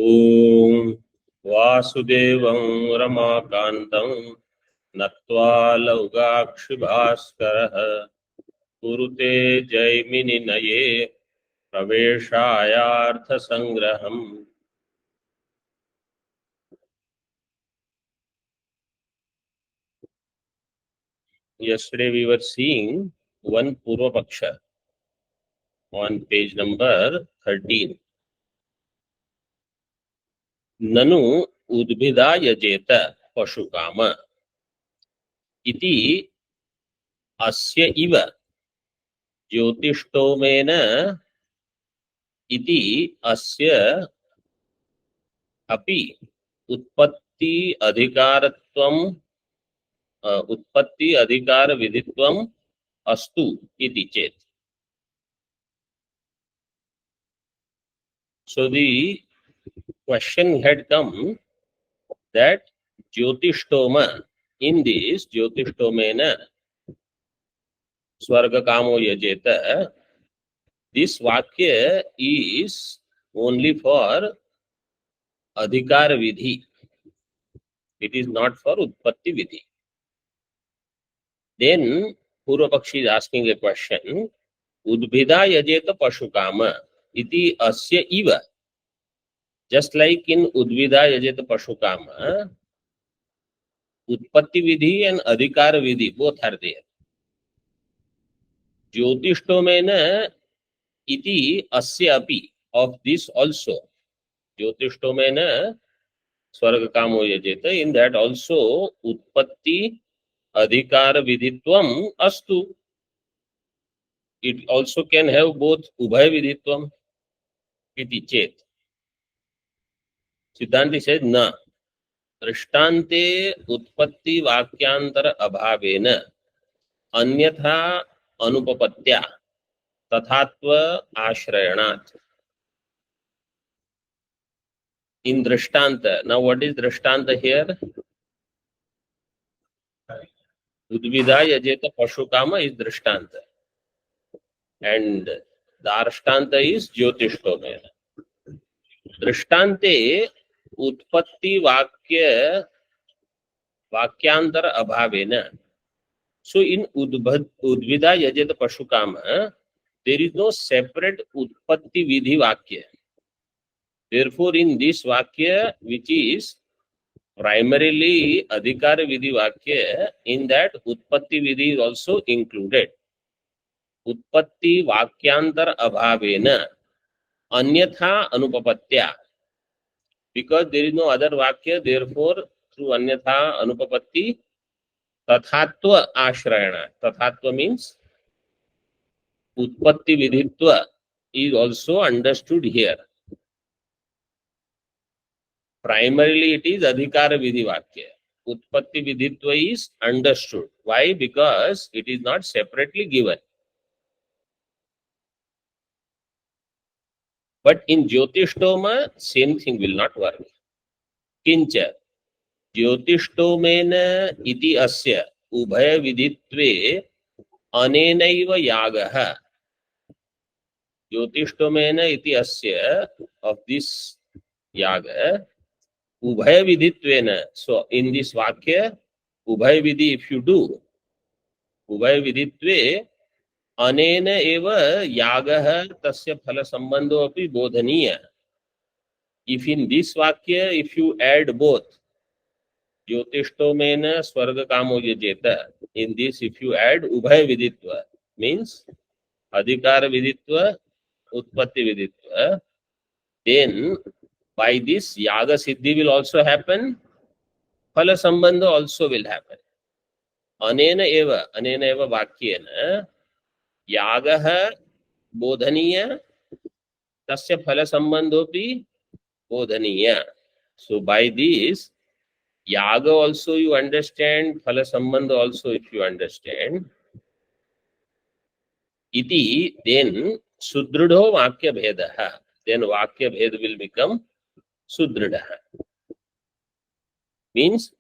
ओम वासुदेवं रमाकान्तं नत्वा लौगाक्षिभास्करः कुरुते जैमिनिनये प्रवेशायार्थसंग्रहम्. Yesterday we were seeing one Purva Paksha on page number 13. ननु उद्भिदा यजेत पशुकाम इति अस्य इव ज्योतिष्टोमेन इति अस्य अपि उत्पत्ति अधिकार विधित्वम अस्तु इति चेत. So the question had come that Jyotishtoma, in this Jyotistomena Swarga Kamo Yajeta, this Vakya is only for Adhikar Vidhi. It is not for Utpatti Vidhi. Then Purva Pakshi is asking a question. Udbhida Yajeta Pashukama iti asya iva. Just like in Udvida Yajeta Pashukama, Utpatti Vidhi and Adhikar Vidhi, both are there. Jyotistomena iti asya api, of this also. Jyotistomena Swarga Kamo Yajeta, in that also Utpatti Adhikar Vidhitvam astu. It also can have both Ubhay Vidhitvam iti chet. Siddhanti says, na. दृष्टान्ते उत्पत्ति वाक्यांतर अभावेन अन्यथा अनुपपत्त्या तथात्व आश्रयणात्. In drishtanta, now what is drishtanta here? Udvida yajeta pashukama is drishtanta, and the arshtanta is jyotishtoma. Drishtante utpatti vakyantar abhavena. So in Udvida Yajeta Pashukama, there is no separate Utpatti Vidhi Vakya. Therefore, in this Vakya, which is primarily Adhikar Vidhi Vakya, in that Utpatti Vidhi is also included. Utpatti Vakyantar Abhavena Anyatha Anupapatya. Because there is no other Vakya, therefore, through Anyatha Anupapatti, Tathatva Ashrayana. Tathatva means Utpatti Vidhitva is also understood here. Primarily it is Adhikara Vidhi Vakya. Utpatti Vidhitva is understood. Why? Because it is not separately given. But in Jyotishtoma, same thing will not work. Kincha Jyotistomena iti asya ubhaya vidhitve anenaiva yagaha. Jyotistomena iti asya, of this yaga, ubhaya vidhitvena. So in this vakya, ubhaya vidhi if you do, ubhaya vidhitve anena eva yagaha tasya phala sambandho api bodhaniya. If in this vakya, if you add both, Jyotistomena Swarga Kamo Yajeta, in this if you add Ubhay Viditva, means Adhikara Viditva, Utpatti Viditva, then by this Yaga Siddhi will also happen, Phala Sambandha also will happen. Anena eva Vakyena, Yagaha Bodhaniya, Tasya Phala Sambandhopi Bodhaniya. So by this, Yaga also you understand, Phala Sambandha also if you understand. Iti, then Sudridho Vakya Bhedaha. Then Vakya Bhed will become Sudridaha. Means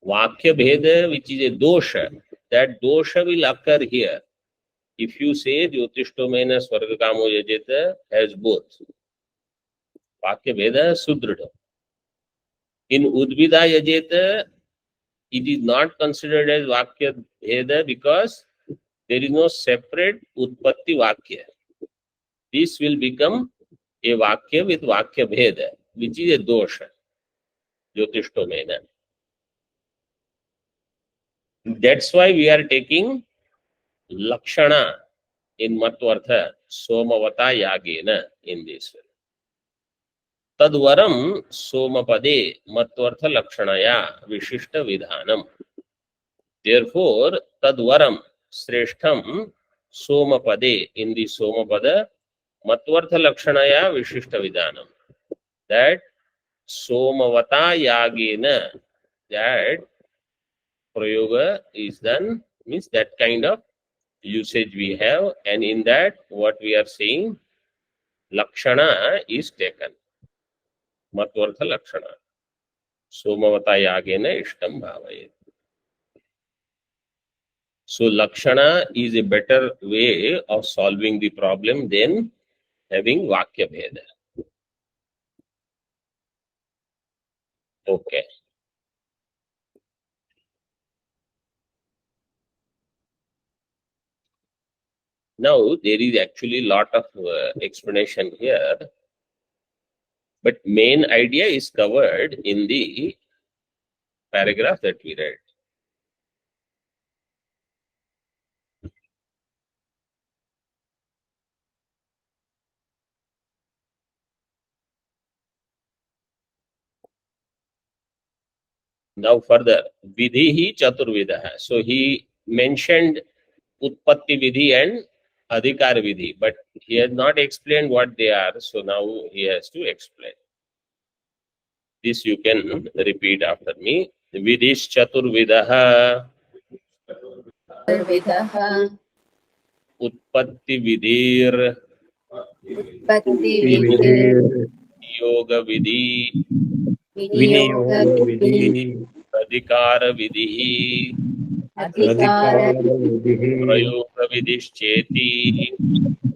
Vakya Bheda, which is a dosha, that dosha will occur here. If you say Jyotistomena Swarga Kamo Yajeta has both. वाक्य भेद सुदृढ़. In Udvida Yajeta, it is not considered as Vakya Bheda because there is no separate Utpatti Vakya. This will become a Vakya with Vakya Bheda, which is a dosha, Jyotishtomena. That's why we are taking Lakshana in Matvartha, Somavata Yagena in this way. Tadvaram Somapade Matvartha Lakshanaya Vishishta Vidhanam. Therefore, Tadvaram Sreshtham Somapade in the Somapada Matvartha Lakshanaya Vishishta Vidhanam. That Somavata Yagena, that Prayoga is done, means that kind of usage we have, and in that what we are saying, Lakshana is taken. Matvartha Lakshana. Somavata Yagena Ishtam Bhavayet. So Lakshana is a better way of solving the problem than having Vakya Bheda. Okay. Now there is actually a lot of explanation here, but main idea is covered in the paragraph that we read. Now further, Vidhihi Chaturvidaha. So he mentioned Utpatti Vidhi and Adhikar Vidhi, but he has not explained what they are. So now he has to explain. This you can repeat after me. Vidhish Chaturvidaha. Vidaha Utpatti Vidhir. Utpatti Vidhi विधिर् Yoga Vidhi. Viniyoga विनियोगविधिः Adhikara Vidhi. Adhikara अधिकारविधिः Prayoga Vidhischeti.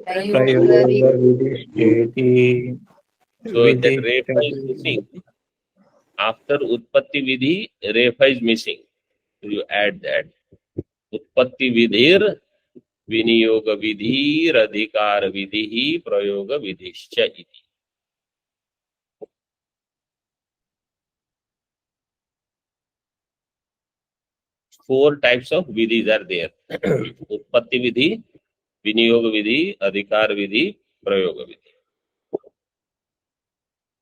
Prayoga प्रयोगविधिश्चेति So that विधिश्च Refa is missing. After Utpatti Vidhi, Refa is missing. So you add that. Utpatti Vidhir, Viniyoga Vidhir, Adhikara Vidhi, Prayoga Vidhischa iti. Four types of vidhis are there. Utpatti Vidhi, Viniyoga Vidhi, Adhikara Vidhi, Prayoga Vidhi.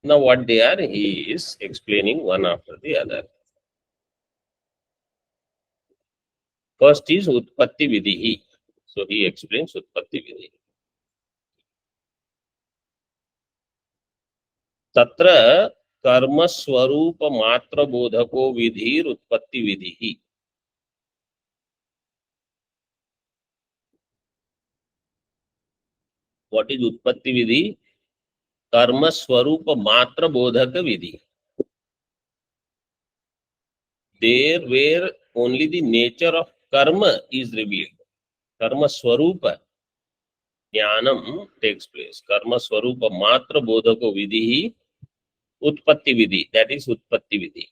Now what they are, he is explaining one after the other. First is Utpatti Vidhi. So he explains Utpatti Vidhi. Tatra कर्म स्वरूप मात्र बोधको विधिर उत्पत्ति विधि ही. What is उत्पत्ति विधि? कर्म स्वरूप मात्र बोधक विधि. There where only the nature of karma is revealed. Karma swarupa jnanam takes place. Karma swarupa matra bodhako vidhi utpatti vidhi. That is utpatti vidhi.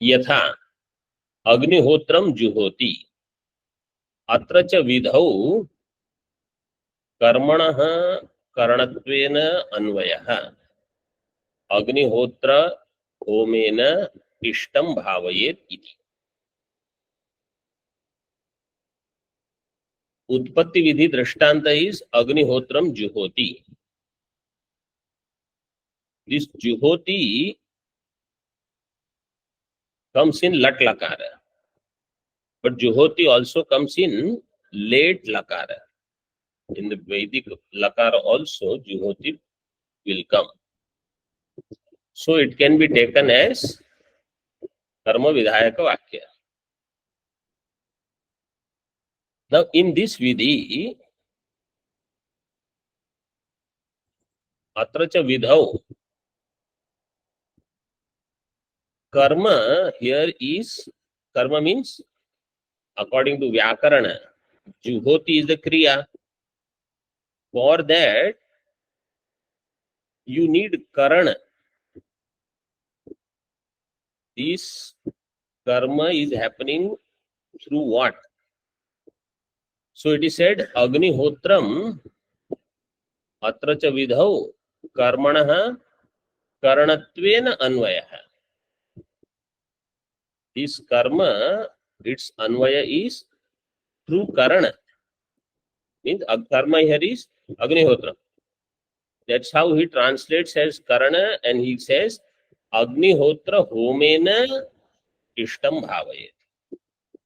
यथा अग्निहोत्रम जुहोति. अत्र च विधौ कर्मणः करणत्वेन अन्वयः. अग्निहोत्र होमेन इष्टं भावयेत् इति. उत्पत्ति विधि दृष्टांत is अग्निहोत्रम जुहोति. This juhoti comes in lat lakara, but juhoti also comes in late lakara. In the Vedic lakara also juhoti will come. So it can be taken as karma vidhayaka vakya. Now in this vidhi, atra cha vidhau, karma here is, karma means according to Vyakarana, Juhoti is the kriya. For that, you need karana. This karma is happening through what? So it is said, Agnihotram atra cha vidhau karmanah karanatven anvayah. This karma, its anvaya is through karana. Means karma here is Agnihotra. That's how he translates as karana, and he says Agnihotra homena ishtam bhavayet.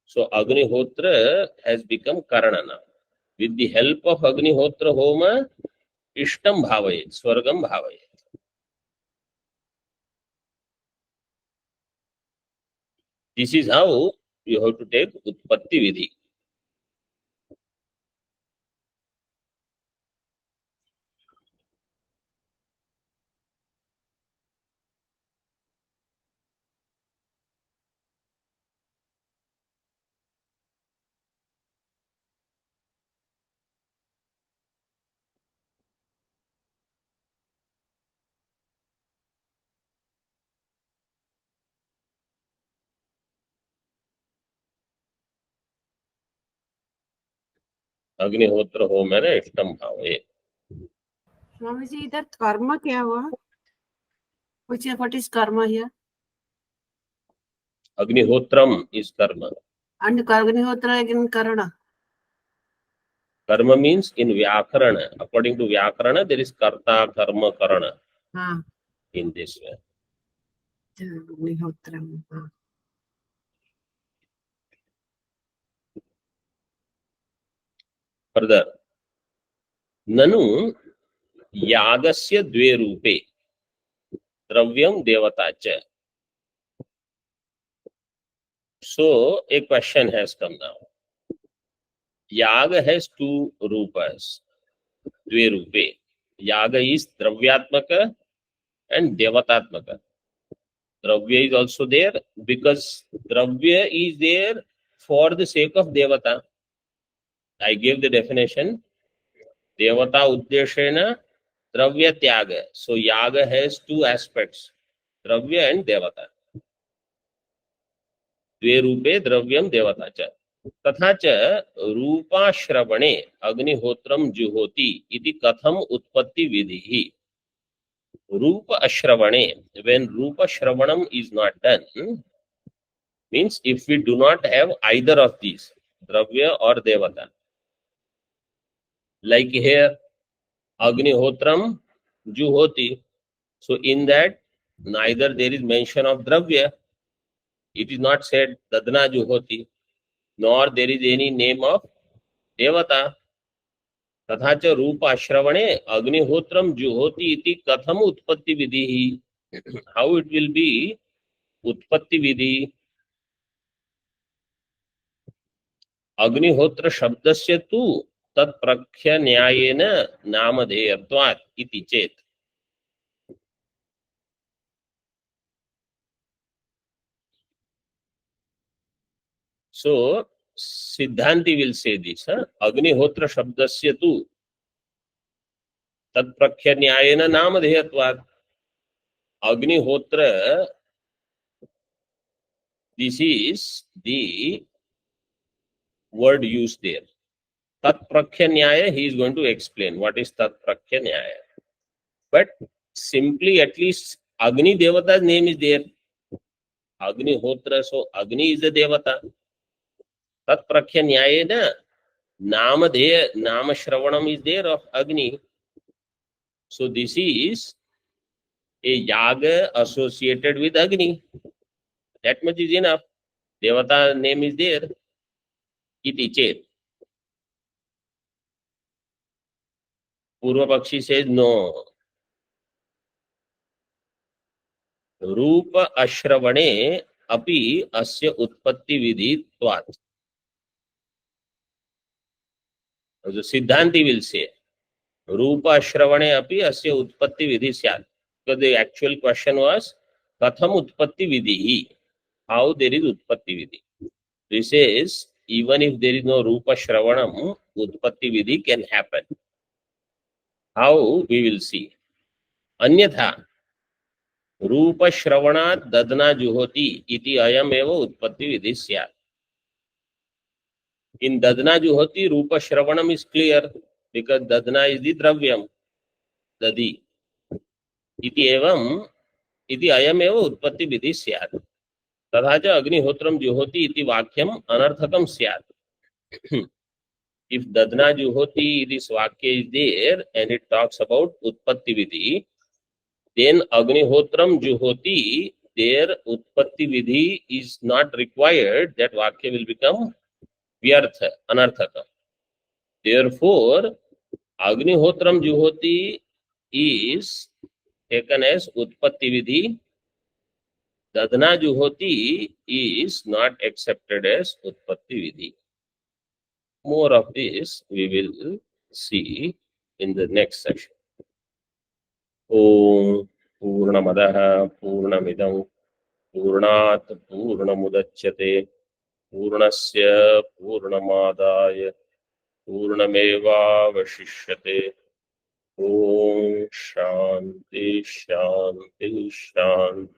So Agnihotra has become karana now. With the help of Agnihotra homa, ishtam bhavayet, swargam bhavayet. This is how you have to take Utpatti Vidhi. अग्निहोत्र हो मैंने इष्टम भावे. स्वामी जी, इधर कर्म क्या हुआ? What is karma here? Agnihotram is karma. And Agnihotra again karana. Karma means in Vyakarana. According to Vyakarana, there is karta, karma, karana in this way. Agnihotra. Further, Nanu yagasya dve rupe dravyam devata cha. So a question has come now. Yaga has two rupas, dve rupe. Yaga is dravyatmaka and devatatmaka. Dravya is also there because dravya is there for the sake of devata. I gave the definition. Devata uddeshena dravya tyaga. So yaga has two aspects, dravya and devata. द्वे रूपे द्रव्यम देवता च. तथा च रूपाश्रवणे अग्निहोत्रम जुहोति इति कथम उत्पत्ति विधि. रूप ashravane, when rupa shravanam is not done, means if we do not have either of these, dravya or devata, like here Agnihotram juhoti, so in that neither there is mention of dravya, it is not said dadna juhoti, nor there is any name of devata. तथा च रूपाश्रवणे अग्निहोत्रम जुहोति इति कथम उत्पत्ति विधि. How it will be उत्पत्ति विधि. अग्निहोत्र शब्दस्य तु तत्प्रख्य न्यायेन नामधेयत्वात् इति चेत्. So Siddhanti will say this, Agnihotra Shabdasya tu Tatprakhya Nyayena Namadheyatvat. Agnihotra, this is the word used there. Tatprakhya Nyaya, he is going to explain what is Tatprakhya Nyaya. But simply, at least Agni Devata's name is there. Agnihotra, so Agni is the Devata. Tatprakhya Nyayena Namadheya, Namashravanam is there of Agni. So this is a yaga associated with Agni. That much is enough. Devata name is there. Iti chet. Purva Pakshi says no. Rupa ashravane api asya utpatti vidhi tvat. So Siddhanti will say Rupa ashravane api asya utpatti vidhi syat. Because the actual question was Katham utpatti vidhi. How there is utpatti vidhi. This is even if there is no Rupa Shravanam, Utpatti Vidhi can happen. How? We will see. Anyatha, Rupa Shravanat Dadna Juhoti iti ayam eva Utpatti Vidhi syat. In Dadna Juhoti, Rupa Shravanam is clear because Dadna is the Dravyam, Dadi. Iti evam, iti ayam eva Utpatti Vidhi syat. तथा च अग्निहोत्रम जुहोति इति वाक्यम अनर्थकम स्यात्. If Dadna Juhoti, this Vakya is there and it talks about Utpatti Vidhi, then Agnihotram Juhoti, their Utpatti Vidhi is not required. That Vakya will become Vyartha, Anarthaka. Therefore, Agnihotram Juhoti is taken as Utpatti Vidhi. Dadna Juhoti is not accepted as Utpatti Vidhi. More of this we will see in the next session. Om Purnamadaha Purnamidam Purnat Purnamudachyate Purnasya Purnamadaya Purnameva Vashishyate. Om Shanti Shanti Shanti.